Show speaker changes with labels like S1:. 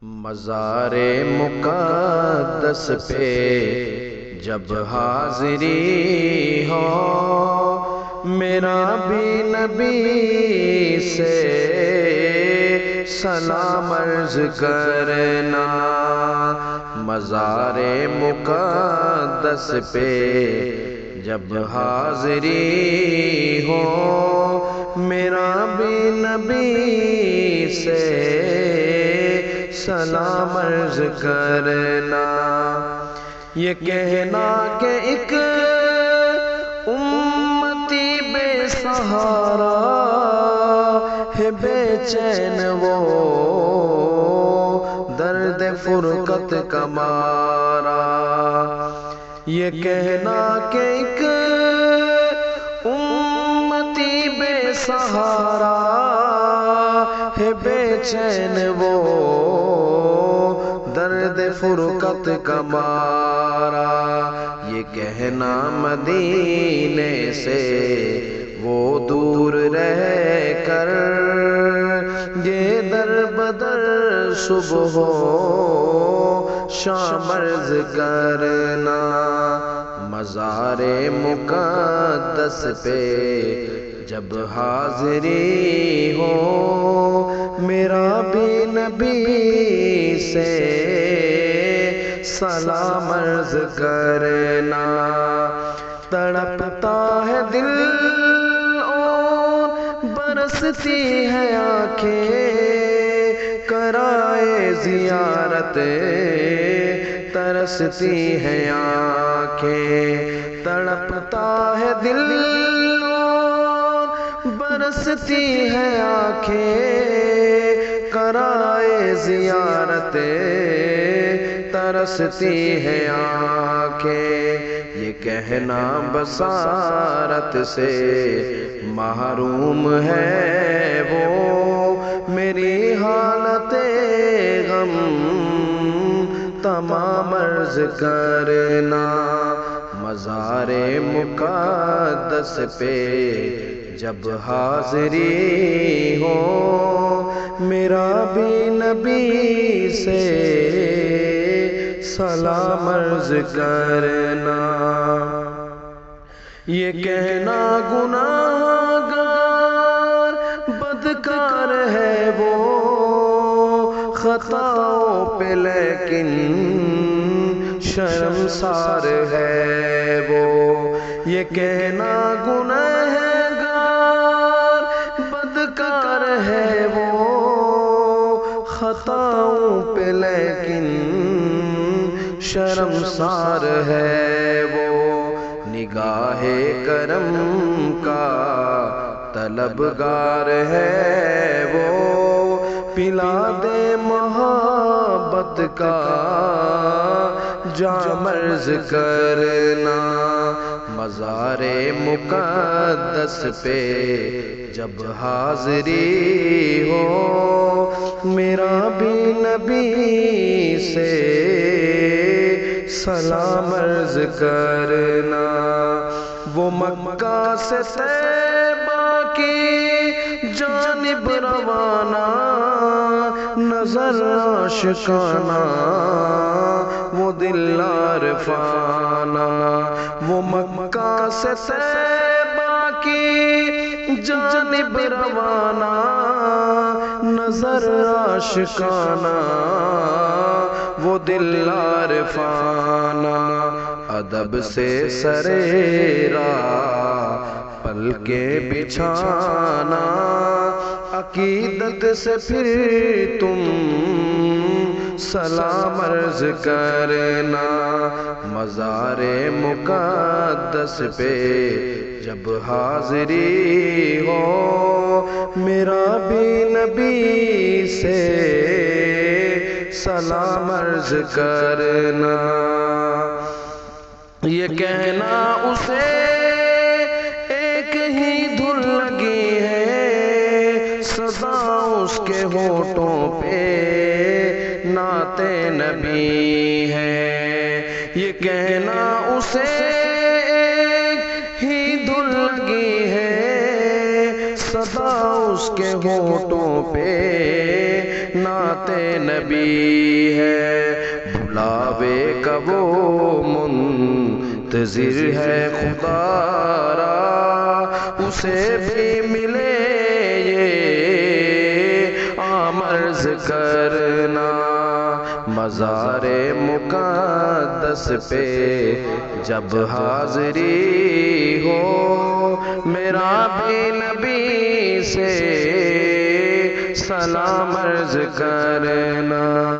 S1: مزار مقدس پہ جب حاضری ہو، میرا بھی نبی سے سلام عرض کرنا۔ مزار مقدس پہ جب حاضری ہو، میرا بھی نبی سے سلام عرض کرنا۔ یہ کہنا کہ ایک امتی بے سہارا ہے، بے چین وہ درد فرقت کا مارا۔ یہ کہنا کہ ایک امتی بے سہارا ہے، بے چین وہ درد فرقت کا مارا۔ یہ کہنا مدینے سے وہ دور رہ کر، یہ در بدر صبح و شام عرض کرنا۔ مزار مقدس پہ جب حاضری ہو، میرا بھی نبی سے سلام عرض کرنا۔ تڑپتا ہے دل اور برستی ہے آنکھیں، کرائے زیارت ترستی ہے آنکھیں۔ تڑپتا ہے دل اور برستی ہے آنکھیں، کرائے زیارت ترستی ہے آنکھیں۔ یہ کہنا بصارت سے محروم ہے وہ، میری حالت غم تمام عرض کرنا۔ مزار مقدس پہ جب حاضری ہو، میرا بھی نبی سے سلام عرض کرنا۔ یہ کہنا گناہگار بدکار ہے وہ، خطاؤں پہ لیکن شرمسار ہے وہ۔ یہ کہنا گناہگار بدکار ہے وہ، خطاؤں پہ لیکن شرمسار ہے وہ۔ نگاہ کرم کا طلبگار ہے وہ، پلا دے محبت کا جام عرض کرنا۔ مزار مقدس پہ جب حاضری ہو، میرا بھی نبی سے سلام عرض کرنا۔ وہ مکہ سے طیبہ کی جانب روانہ، نظر عاشقانہ وہ دل عارفانہ۔ وہ مکہ سے طیبہ کی جانب روانہ، نظر عاشقانہ وہ دل عارفانہ۔ ادب سے سرے راہ پل کے بچھانا، عقیدت سے پھر تم سلام عرض کرنا۔ مزار مقدس پہ جب حاضری ہو، میرا بھی نبی سے سلام عرض کرنا۔ یہ کہنا اسے ایک ہی دھن لگی ہے، سدا اس کے ہونٹوں پہ نعت نبی ہے۔ یہ کہنا اسے ایک ہی دھن لگی ہے، سدا اس کے ہونٹوں پہ نعت نبی ہے، بلاوے کا وہ منتظر ہے خدا را، اسے بھی ملے یہ عرض کرنا۔ مزار مقدس پہ جب حاضری ہو، میرا بھی نبی سے سلام عرض کرنا۔